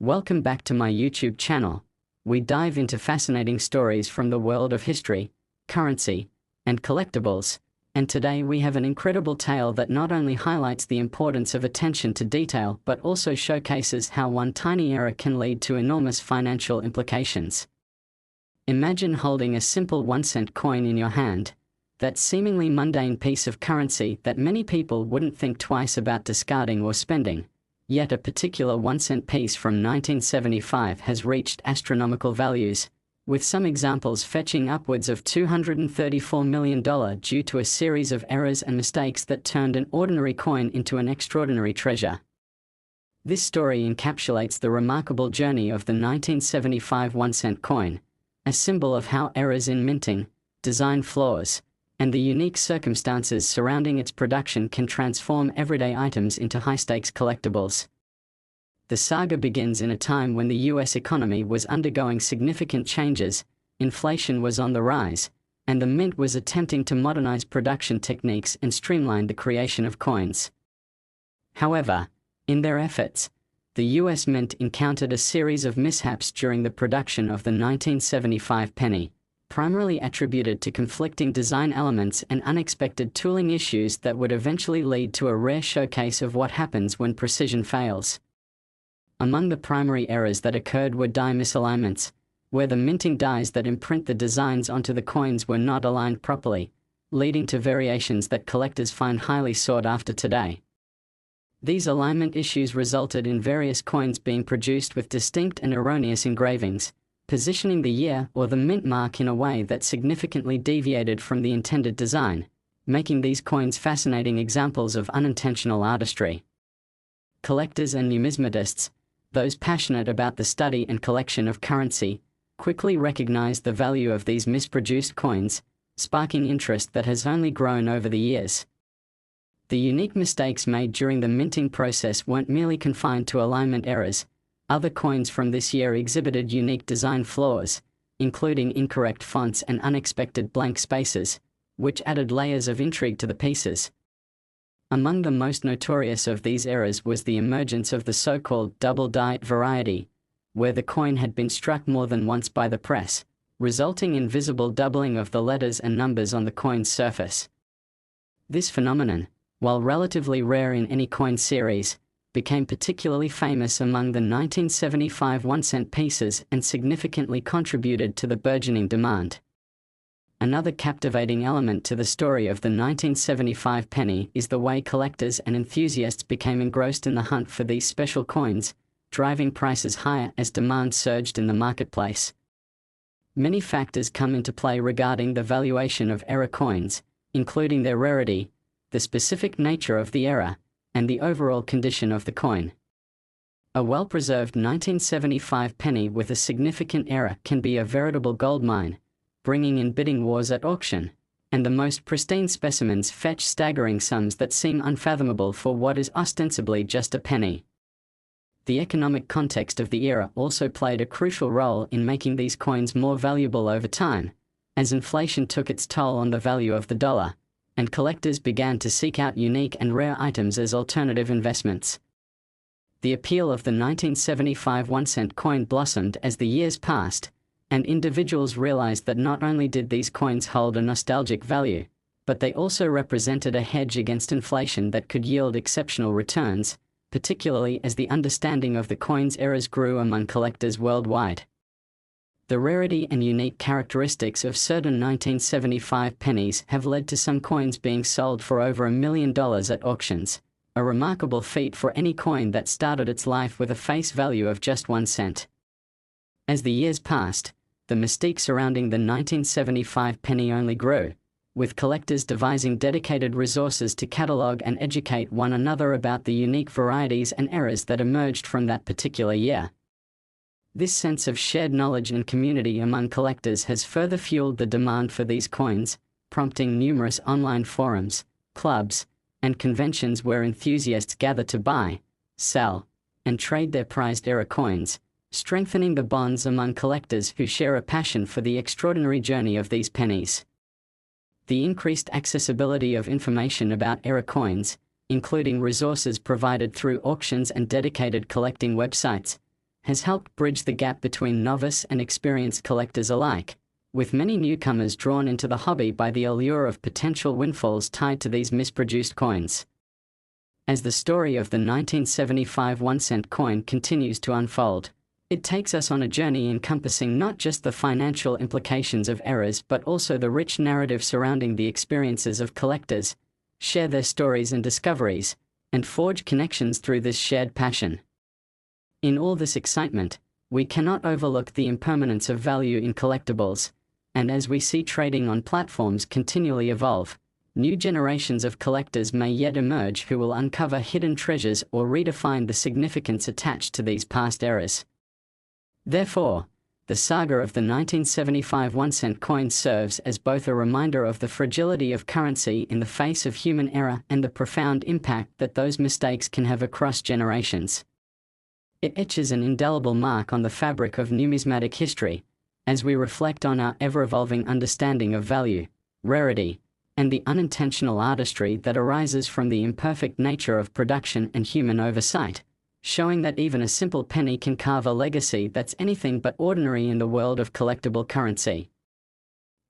Welcome back to my YouTube channel. We dive into fascinating stories from the world of history, currency, and collectibles, and today we have an incredible tale that not only highlights the importance of attention to detail but also showcases how one tiny error can lead to enormous financial implications. Imagine holding a simple 1-cent coin in your hand, that seemingly mundane piece of currency that many people wouldn't think twice about discarding or spending. Yet a particular 1-cent piece from 1975 has reached astronomical values, with some examples fetching upwards of $234 million due to a series of errors and mistakes that turned an ordinary coin into an extraordinary treasure. This story encapsulates the remarkable journey of the 1975 1-cent coin, a symbol of how errors in minting, design flaws, and the unique circumstances surrounding its production can transform everyday items into high-stakes collectibles. The saga begins in a time when the US economy was undergoing significant changes, inflation was on the rise, and the mint was attempting to modernize production techniques and streamline the creation of coins. However, in their efforts, the US Mint encountered a series of mishaps during the production of the 1975 penny, primarily attributed to conflicting design elements and unexpected tooling issues that would eventually lead to a rare showcase of what happens when precision fails. Among the primary errors that occurred were die misalignments, where the minting dies that imprint the designs onto the coins were not aligned properly, leading to variations that collectors find highly sought after today. These alignment issues resulted in various coins being produced with distinct and erroneous engravings, positioning the year or the mint mark in a way that significantly deviated from the intended design, making these coins fascinating examples of unintentional artistry. Collectors and numismatists, those passionate about the study and collection of currency, quickly recognized the value of these misproduced coins, sparking interest that has only grown over the years. The unique mistakes made during the minting process weren't merely confined to alignment errors. Other coins from this year exhibited unique design flaws, including incorrect fonts and unexpected blank spaces, which added layers of intrigue to the pieces. Among the most notorious of these errors was the emergence of the so-called double-die variety, where the coin had been struck more than once by the press, resulting in visible doubling of the letters and numbers on the coin's surface. This phenomenon, while relatively rare in any coin series, became particularly famous among the 1975 1-cent pieces and significantly contributed to the burgeoning demand. Another captivating element to the story of the 1975 penny is the way collectors and enthusiasts became engrossed in the hunt for these special coins, driving prices higher as demand surged in the marketplace. Many factors come into play regarding the valuation of error coins, including their rarity, the specific nature of the error, and the overall condition of the coin. A well-preserved 1975 penny with a significant error can be a veritable goldmine, bringing in bidding wars at auction, and the most pristine specimens fetch staggering sums that seem unfathomable for what is ostensibly just a penny. The economic context of the era also played a crucial role in making these coins more valuable over time, as inflation took its toll on the value of the dollar, and collectors began to seek out unique and rare items as alternative investments. The appeal of the 1975 1-cent coin blossomed as the years passed, and individuals realized that not only did these coins hold a nostalgic value, but they also represented a hedge against inflation that could yield exceptional returns, particularly as the understanding of the coin's errors grew among collectors worldwide. The rarity and unique characteristics of certain 1975 pennies have led to some coins being sold for over $1 million at auctions, a remarkable feat for any coin that started its life with a face value of just 1 cent. As the years passed, the mystique surrounding the 1975 penny only grew, with collectors devising dedicated resources to catalog and educate one another about the unique varieties and errors that emerged from that particular year. This sense of shared knowledge and community among collectors has further fueled the demand for these coins, prompting numerous online forums, clubs, and conventions where enthusiasts gather to buy, sell, and trade their prized error coins, strengthening the bonds among collectors who share a passion for the extraordinary journey of these pennies. The increased accessibility of information about error coins, including resources provided through auctions and dedicated collecting websites, has helped bridge the gap between novice and experienced collectors alike, with many newcomers drawn into the hobby by the allure of potential windfalls tied to these misproduced coins. As the story of the 1975 1-cent coin continues to unfold, it takes us on a journey encompassing not just the financial implications of errors but also the rich narrative surrounding the experiences of collectors, share their stories and discoveries, and forge connections through this shared passion. In all this excitement, we cannot overlook the impermanence of value in collectibles, and as we see trading on platforms continually evolve, new generations of collectors may yet emerge who will uncover hidden treasures or redefine the significance attached to these past eras. Therefore, the saga of the 1975 1-cent coin serves as both a reminder of the fragility of currency in the face of human error and the profound impact that those mistakes can have across generations. It etches an indelible mark on the fabric of numismatic history, as we reflect on our ever-evolving understanding of value, rarity, and the unintentional artistry that arises from the imperfect nature of production and human oversight, showing that even a simple penny can carve a legacy that's anything but ordinary in the world of collectible currency.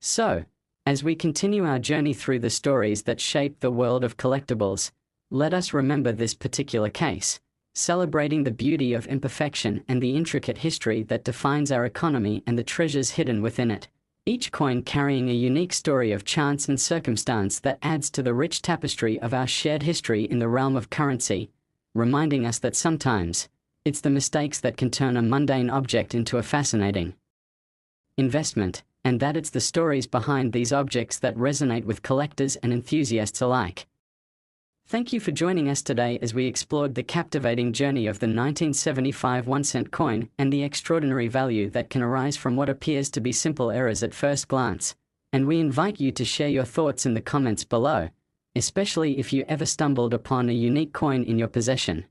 So, as we continue our journey through the stories that shape the world of collectibles, let us remember this particular case, celebrating the beauty of imperfection and the intricate history that defines our economy and the treasures hidden within it, each coin carrying a unique story of chance and circumstance that adds to the rich tapestry of our shared history in the realm of currency, reminding us that sometimes, it's the mistakes that can turn a mundane object into a fascinating investment, and that it's the stories behind these objects that resonate with collectors and enthusiasts alike. Thank you for joining us today as we explored the captivating journey of the 1975 1-cent coin and the extraordinary value that can arise from what appears to be simple errors at first glance, and we invite you to share your thoughts in the comments below, especially if you ever stumbled upon a unique coin in your possession.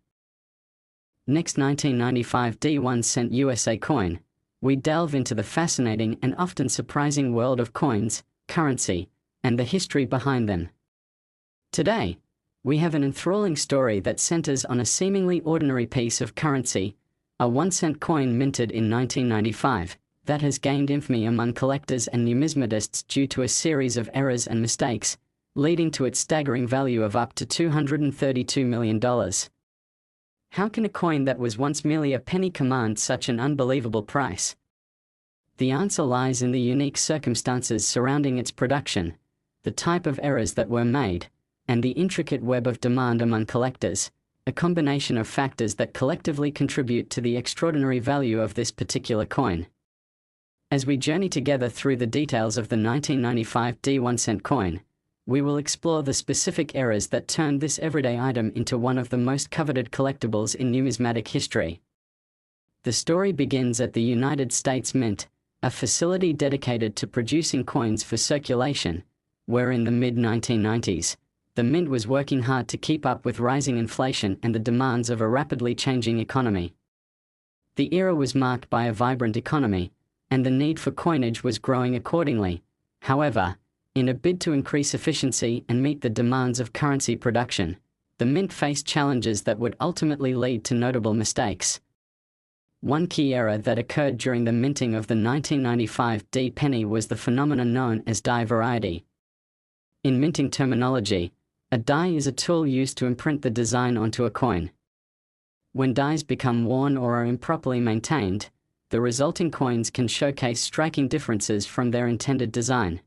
Next, 1995 1-cent USA coin, we delve into the fascinating and often surprising world of coins, currency, and the history behind them. Today, we have an enthralling story that centers on a seemingly ordinary piece of currency, a 1-cent coin minted in 1995, that has gained infamy among collectors and numismatists due to a series of errors and mistakes, leading to its staggering value of up to $232 million. How can a coin that was once merely a penny command such an unbelievable price? The answer lies in the unique circumstances surrounding its production, the type of errors that were made, and the intricate web of demand among collectors, a combination of factors that collectively contribute to the extraordinary value of this particular coin. As we journey together through the details of the 1995 1-cent coin, we will explore the specific errors that turned this everyday item into one of the most coveted collectibles in numismatic history. The story begins at the United States Mint, a facility dedicated to producing coins for circulation, where in the mid-1990s, the Mint was working hard to keep up with rising inflation and the demands of a rapidly changing economy. The era was marked by a vibrant economy, and the need for coinage was growing accordingly. However, in a bid to increase efficiency and meet the demands of currency production, the Mint faced challenges that would ultimately lead to notable mistakes. One key error that occurred during the minting of the 1995 penny was the phenomenon known as die variety. In minting terminology, a die is a tool used to imprint the design onto a coin. When dies become worn or are improperly maintained, the resulting coins can showcase striking differences from their intended design.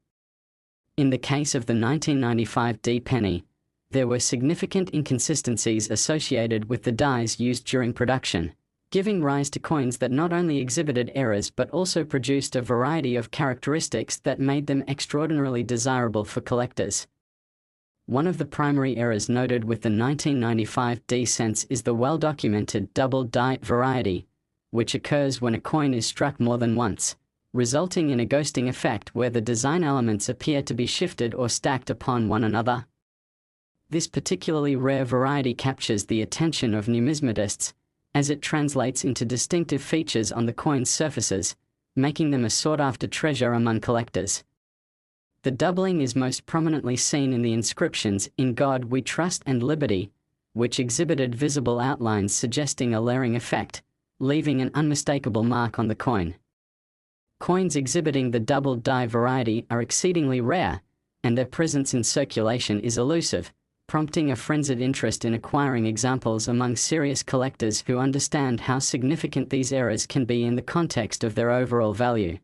In the case of the 1995 penny, there were significant inconsistencies associated with the dies used during production, giving rise to coins that not only exhibited errors but also produced a variety of characteristics that made them extraordinarily desirable for collectors. One of the primary errors noted with the 1995 cents is the well-documented double die variety, which occurs when a coin is struck more than once, resulting in a ghosting effect where the design elements appear to be shifted or stacked upon one another. This particularly rare variety captures the attention of numismatists, as it translates into distinctive features on the coin's surfaces, making them a sought-after treasure among collectors. The doubling is most prominently seen in the inscriptions "In God We Trust" and "Liberty," which exhibited visible outlines suggesting a layering effect, leaving an unmistakable mark on the coin. Coins exhibiting the double die variety are exceedingly rare, and their presence in circulation is elusive, prompting a frenzied interest in acquiring examples among serious collectors who understand how significant these errors can be in the context of their overall value.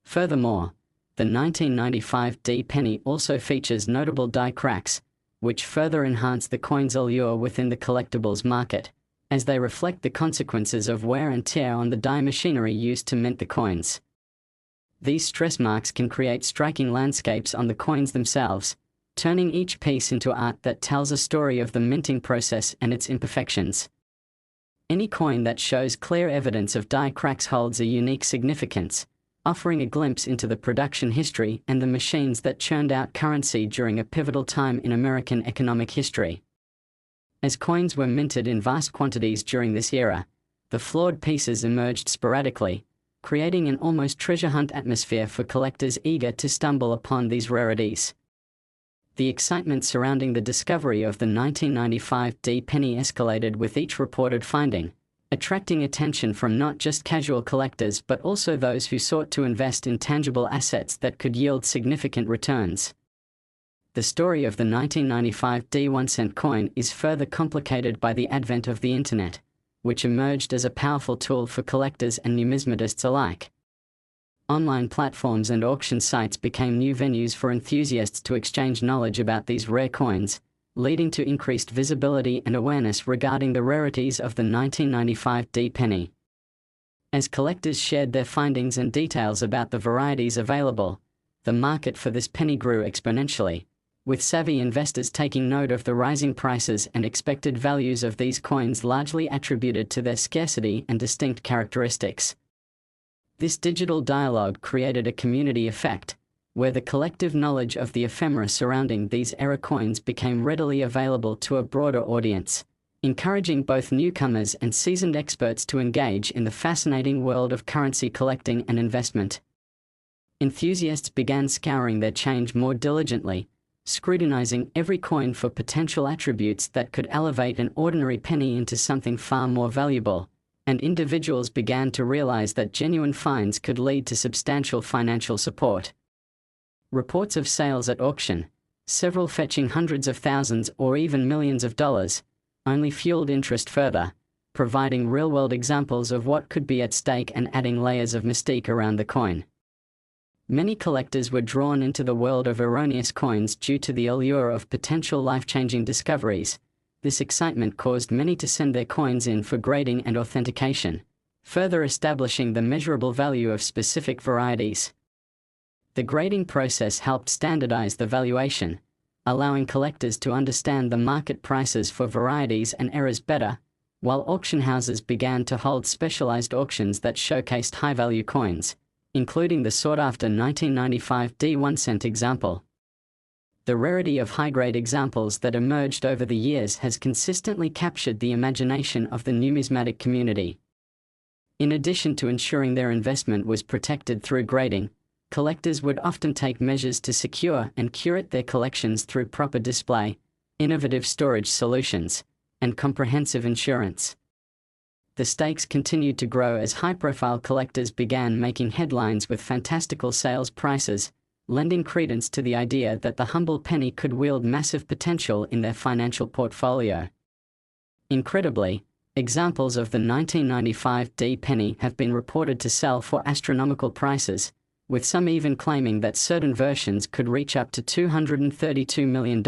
Furthermore, the 1995 D penny also features notable die cracks, which further enhance the coin's allure within the collectibles market, as they reflect the consequences of wear and tear on the die machinery used to mint the coins. These stress marks can create striking landscapes on the coins themselves, turning each piece into art that tells a story of the minting process and its imperfections. Any coin that shows clear evidence of die cracks holds a unique significance, offering a glimpse into the production history and the machines that churned out currency during a pivotal time in American economic history. As coins were minted in vast quantities during this era, the flawed pieces emerged sporadically, creating an almost treasure hunt atmosphere for collectors eager to stumble upon these rarities. The excitement surrounding the discovery of the 1995 D penny escalated with each reported finding, attracting attention from not just casual collectors but also those who sought to invest in tangible assets that could yield significant returns. The story of the 1995 D 1-cent coin is further complicated by the advent of the Internet, which emerged as a powerful tool for collectors and numismatists alike. Online platforms and auction sites became new venues for enthusiasts to exchange knowledge about these rare coins, leading to increased visibility and awareness regarding the rarities of the 1995 D penny. As collectors shared their findings and details about the varieties available, the market for this penny grew exponentially, with savvy investors taking note of the rising prices and expected values of these coins largely attributed to their scarcity and distinct characteristics. This digital dialogue created a community effect, where the collective knowledge of the ephemera surrounding these era coins became readily available to a broader audience, encouraging both newcomers and seasoned experts to engage in the fascinating world of currency collecting and investment. Enthusiasts began scouring their change more diligently, scrutinizing every coin for potential attributes that could elevate an ordinary penny into something far more valuable, and individuals began to realize that genuine finds could lead to substantial financial support. Reports of sales at auction, several fetching hundreds of thousands or even millions of dollars, only fueled interest further, providing real-world examples of what could be at stake and adding layers of mystique around the coin. Many collectors were drawn into the world of erroneous coins due to the allure of potential life-changing discoveries. This excitement caused many to send their coins in for grading and authentication, further establishing the measurable value of specific varieties. The grading process helped standardize the valuation, allowing collectors to understand the market prices for varieties and errors better, while auction houses began to hold specialized auctions that showcased high-value coins, including the sought-after 1995 D 1-cent example. The rarity of high-grade examples that emerged over the years has consistently captured the imagination of the numismatic community. In addition to ensuring their investment was protected through grading, collectors would often take measures to secure and curate their collections through proper display, innovative storage solutions, and comprehensive insurance. The stakes continued to grow as high-profile collectors began making headlines with fantastical sales prices, lending credence to the idea that the humble penny could wield massive potential in their financial portfolio. Incredibly, examples of the 1995 D penny have been reported to sell for astronomical prices, with some even claiming that certain versions could reach up to $232 million,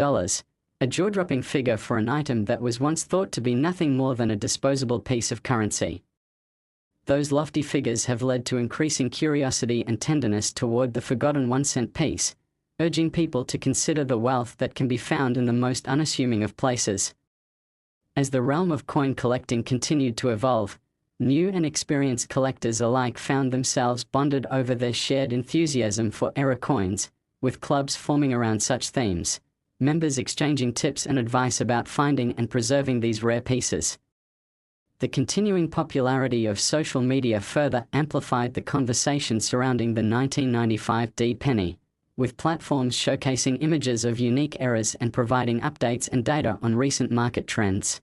a jaw-dropping figure for an item that was once thought to be nothing more than a disposable piece of currency. Those lofty figures have led to increasing curiosity and tenderness toward the forgotten 1-cent piece, urging people to consider the wealth that can be found in the most unassuming of places. As the realm of coin collecting continued to evolve, new and experienced collectors alike found themselves bonded over their shared enthusiasm for era coins, with clubs forming around such themes, members exchanging tips and advice about finding and preserving these rare pieces. The continuing popularity of social media further amplified the conversation surrounding the 1995 D penny, with platforms showcasing images of unique errors and providing updates and data on recent market trends.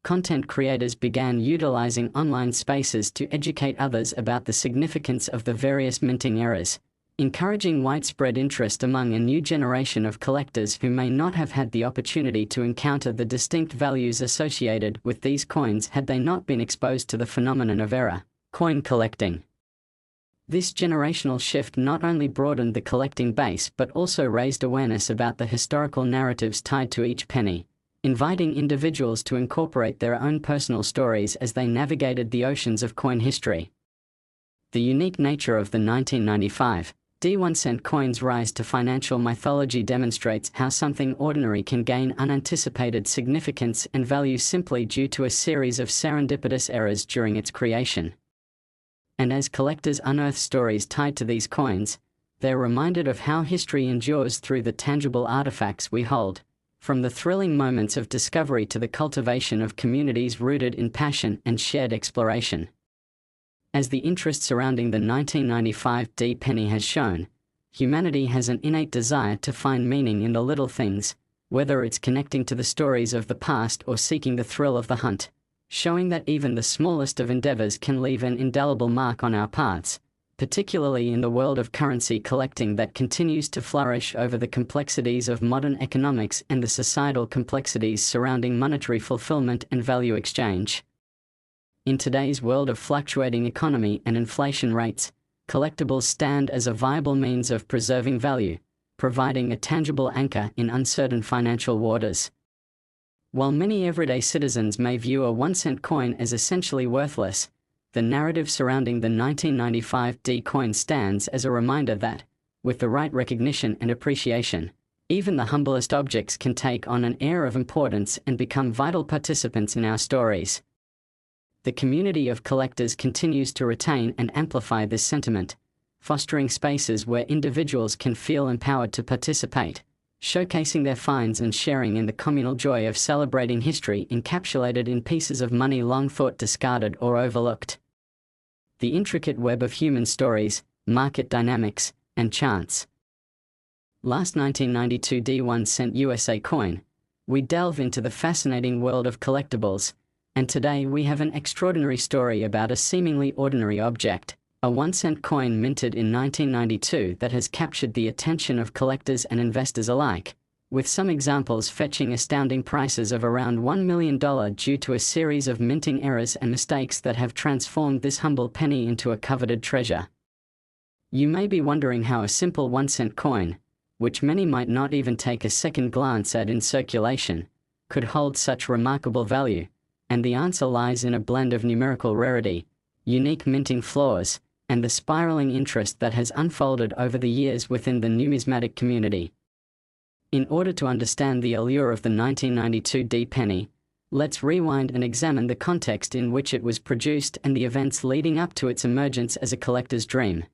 content creators began utilizing online spaces to educate others about the significance of the various minting eras, encouraging widespread interest among a new generation of collectors who may not have had the opportunity to encounter the distinct values associated with these coins had they not been exposed to the phenomenon of era coin collecting. This generational shift not only broadened the collecting base but also raised awareness about the historical narratives tied to each penny, inviting individuals to incorporate their own personal stories as they navigated the oceans of coin history. The unique nature of the 1995 D1-cent coin's rise to financial mythology demonstrates how something ordinary can gain unanticipated significance and value simply due to a series of serendipitous errors during its creation. And as collectors unearth stories tied to these coins, they're reminded of how history endures through the tangible artifacts we hold, from the thrilling moments of discovery to the cultivation of communities rooted in passion and shared exploration. As the interest surrounding the 1995 D penny has shown, humanity has an innate desire to find meaning in the little things, whether it's connecting to the stories of the past or seeking the thrill of the hunt, showing that even the smallest of endeavors can leave an indelible mark on our paths, particularly in the world of currency collecting that continues to flourish over the complexities of modern economics and the societal complexities surrounding monetary fulfillment and value exchange. In today's world of fluctuating economy and inflation rates, collectibles stand as a viable means of preserving value, providing a tangible anchor in uncertain financial waters. While many everyday citizens may view a 1-cent coin as essentially worthless, the narrative surrounding the 1995 D coin stands as a reminder that, with the right recognition and appreciation, even the humblest objects can take on an air of importance and become vital participants in our stories. The community of collectors continues to retain and amplify this sentiment, fostering spaces where individuals can feel empowered to participate, showcasing their finds and sharing in the communal joy of celebrating history encapsulated in pieces of money long thought discarded or overlooked. The intricate web of human stories, market dynamics, and chance. Last 1992 D1-cent USA coin, we delve into the fascinating world of collectibles, and today we have an extraordinary story about a seemingly ordinary object, a 1-cent coin minted in 1992 that has captured the attention of collectors and investors alike, with some examples fetching astounding prices of around $1 million due to a series of minting errors and mistakes that have transformed this humble penny into a coveted treasure. You may be wondering how a simple 1-cent coin, which many might not even take a second glance at in circulation, could hold such remarkable value, and the answer lies in a blend of numerical rarity, unique minting flaws, and the spiraling interest that has unfolded over the years within the numismatic community. In order to understand the allure of the 1992 D penny, let's rewind and examine the context in which it was produced and the events leading up to its emergence as a collector's dream.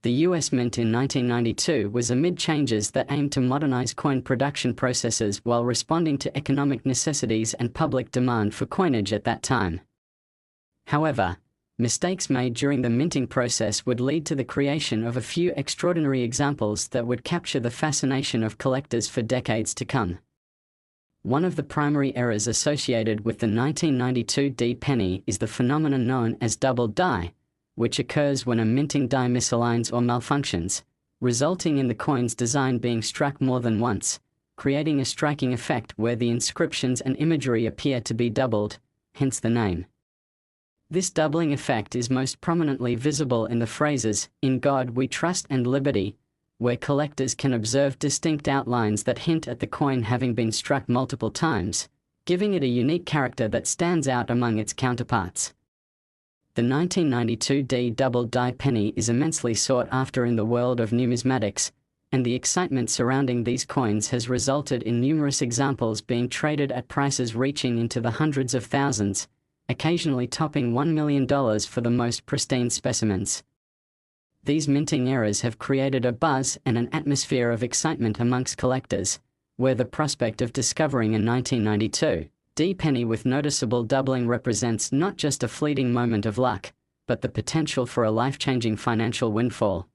The US Mint in 1992 was amid changes that aimed to modernize coin production processes while responding to economic necessities and public demand for coinage at that time. However, mistakes made during the minting process would lead to the creation of a few extraordinary examples that would capture the fascination of collectors for decades to come. One of the primary errors associated with the 1992 D penny is the phenomenon known as double die, which occurs when a minting die misaligns or malfunctions, resulting in the coin's design being struck more than once, creating a striking effect where the inscriptions and imagery appear to be doubled, hence the name. This doubling effect is most prominently visible in the phrases, "In God we trust" and "liberty," where collectors can observe distinct outlines that hint at the coin having been struck multiple times, giving it a unique character that stands out among its counterparts. The 1992 D double die penny is immensely sought after in the world of numismatics, and the excitement surrounding these coins has resulted in numerous examples being traded at prices reaching into the hundreds of thousands, occasionally topping $1 million for the most pristine specimens. These minting errors have created a buzz and an atmosphere of excitement amongst collectors, where the prospect of discovering a 1992 D penny with noticeable doubling represents not just a fleeting moment of luck, but the potential for a life-changing financial windfall.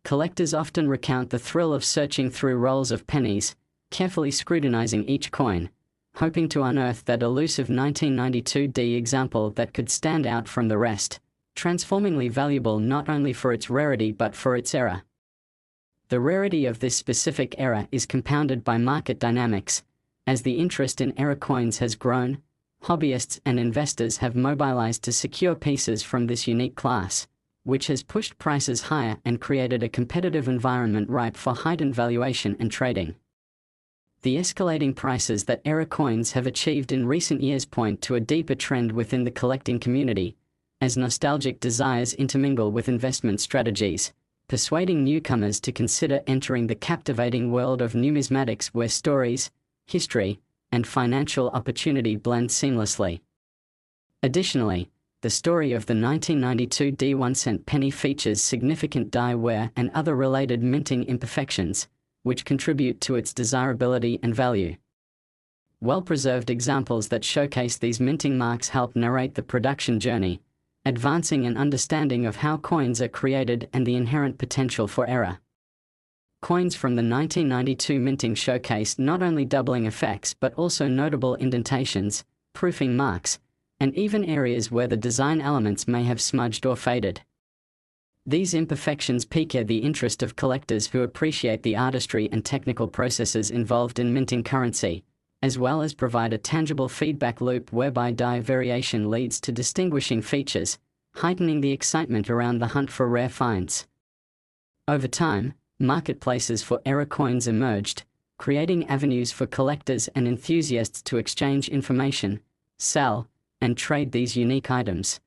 Collectors often recount the thrill of searching through rolls of pennies, carefully scrutinizing each coin, hoping to unearth that elusive 1992D example that could stand out from the rest, transformingly valuable not only for its rarity but for its era. The rarity of this specific era is compounded by market dynamics. As the interest in era coins has grown, hobbyists and investors have mobilized to secure pieces from this unique class, which has pushed prices higher and created a competitive environment ripe for heightened valuation and trading. The escalating prices that era coins have achieved in recent years point to a deeper trend within the collecting community, as nostalgic desires intermingle with investment strategies, persuading newcomers to consider entering the captivating world of numismatics where stories, history, and financial opportunity blend seamlessly. Additionally, the story of the 1992 D1-cent penny features significant die wear and other related minting imperfections, which contribute to its desirability and value. Well-preserved examples that showcase these minting marks help narrate the production journey, advancing an understanding of how coins are created and the inherent potential for error. Coins from the 1992 minting showcase not only doubling effects but also notable indentations, proofing marks, and even areas where the design elements may have smudged or faded. These imperfections pique the interest of collectors who appreciate the artistry and technical processes involved in minting currency, as well as provide a tangible feedback loop whereby die variation leads to distinguishing features, heightening the excitement around the hunt for rare finds. Over time, marketplaces for era coins emerged, creating avenues for collectors and enthusiasts to exchange information, sell, and trade these unique items.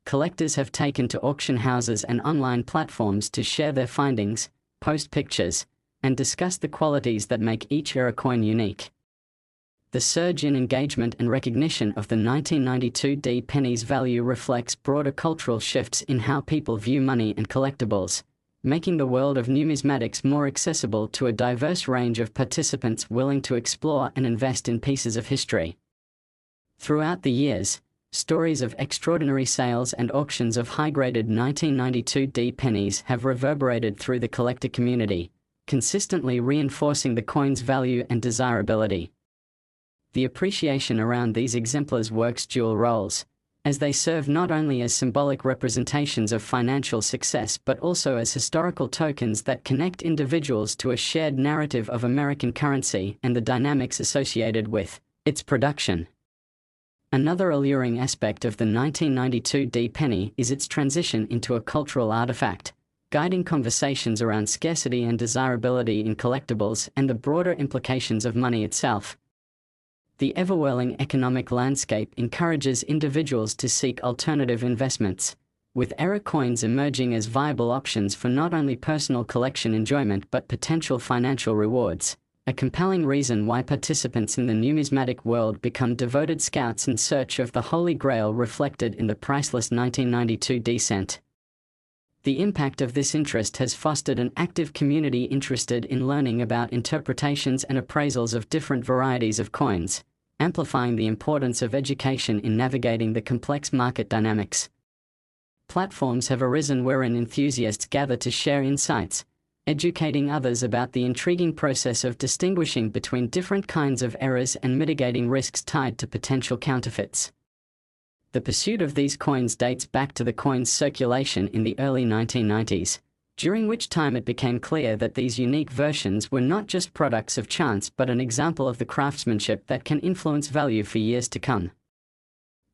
Collectors have taken to auction houses and online platforms to share their findings, post pictures, and discuss the qualities that make each era coin unique. The surge in engagement and recognition of the 1992 D penny's value reflects broader cultural shifts in how people view money and collectibles, making the world of numismatics more accessible to a diverse range of participants willing to explore and invest in pieces of history. Throughout the years, stories of extraordinary sales and auctions of high-graded 1992 D pennies have reverberated through the collector community, consistently reinforcing the coin's value and desirability. The appreciation around these exemplars works dual roles, as they serve not only as symbolic representations of financial success but also as historical tokens that connect individuals to a shared narrative of American currency and the dynamics associated with its production. Another alluring aspect of the 1992 D penny is its transition into a cultural artifact, guiding conversations around scarcity and desirability in collectibles and the broader implications of money itself. The ever-whirling economic landscape encourages individuals to seek alternative investments, with era coins emerging as viable options for not only personal collection enjoyment but potential financial rewards, a compelling reason why participants in the numismatic world become devoted scouts in search of the Holy Grail reflected in the priceless 1992 D cent. The impact of this interest has fostered an active community interested in learning about interpretations and appraisals of different varieties of coins, amplifying the importance of education in navigating the complex market dynamics. Platforms have arisen wherein enthusiasts gather to share insights, educating others about the intriguing process of distinguishing between different kinds of errors and mitigating risks tied to potential counterfeits. The pursuit of these coins dates back to the coin's circulation in the early 1990s, during which time it became clear that these unique versions were not just products of chance but an example of the craftsmanship that can influence value for years to come.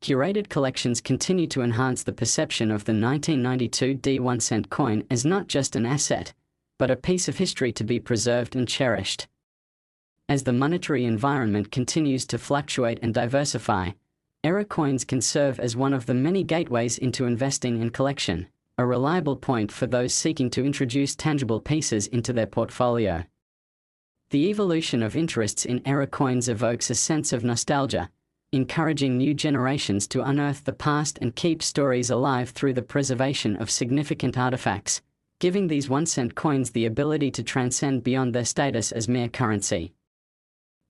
Curated collections continue to enhance the perception of the 1992 D1-cent coin as not just an asset, but a piece of history to be preserved and cherished. As the monetary environment continues to fluctuate and diversify, era coins can serve as one of the many gateways into investing and collection, a reliable point for those seeking to introduce tangible pieces into their portfolio. The evolution of interests in era coins evokes a sense of nostalgia, encouraging new generations to unearth the past and keep stories alive through the preservation of significant artifacts, giving these 1-cent coins the ability to transcend beyond their status as mere currency.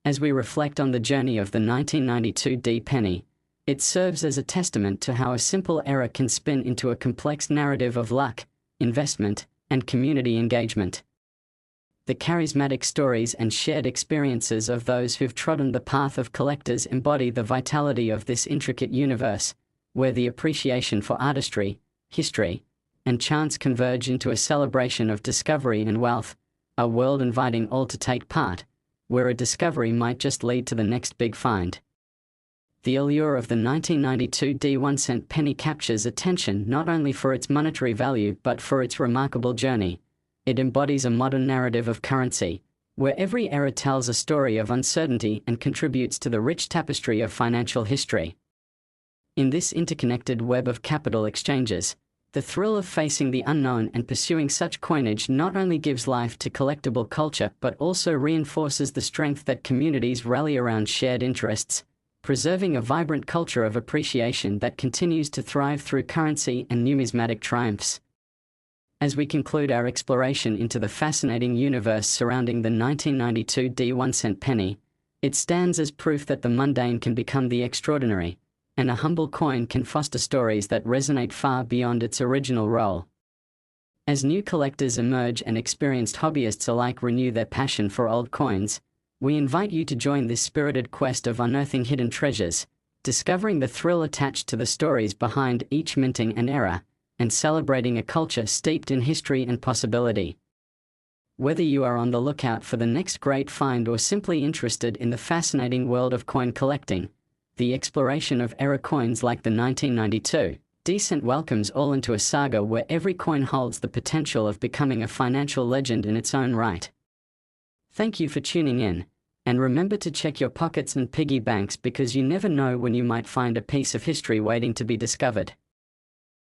As we reflect on the journey of the 1992 D penny, it serves as a testament to how a simple era can spin into a complex narrative of luck, investment, and community engagement. The charismatic stories and shared experiences of those who've trodden the path of collectors embody the vitality of this intricate universe, where the appreciation for artistry, history, and chance converge into a celebration of discovery and wealth, a world inviting all to take part, where a discovery might just lead to the next big find. The allure of the 1992 D1-cent penny captures attention not only for its monetary value but for its remarkable journey. It embodies a modern narrative of currency, where every era tells a story of uncertainty and contributes to the rich tapestry of financial history. In this interconnected web of capital exchanges, the thrill of facing the unknown and pursuing such coinage not only gives life to collectible culture but also reinforces the strength that communities rally around shared interests, preserving a vibrant culture of appreciation that continues to thrive through currency and numismatic triumphs. As we conclude our exploration into the fascinating universe surrounding the 1992 D1-cent penny, it stands as proof that the mundane can become the extraordinary, and a humble coin can foster stories that resonate far beyond its original role. As new collectors emerge and experienced hobbyists alike renew their passion for old coins, we invite you to join this spirited quest of unearthing hidden treasures, discovering the thrill attached to the stories behind each minting and era, and celebrating a culture steeped in history and possibility. Whether you are on the lookout for the next great find or simply interested in the fascinating world of coin collecting, the exploration of era coins like the 1992 D-cent welcomes all into a saga where every coin holds the potential of becoming a financial legend in its own right. Thank you for tuning in, and remember to check your pockets and piggy banks because you never know when you might find a piece of history waiting to be discovered.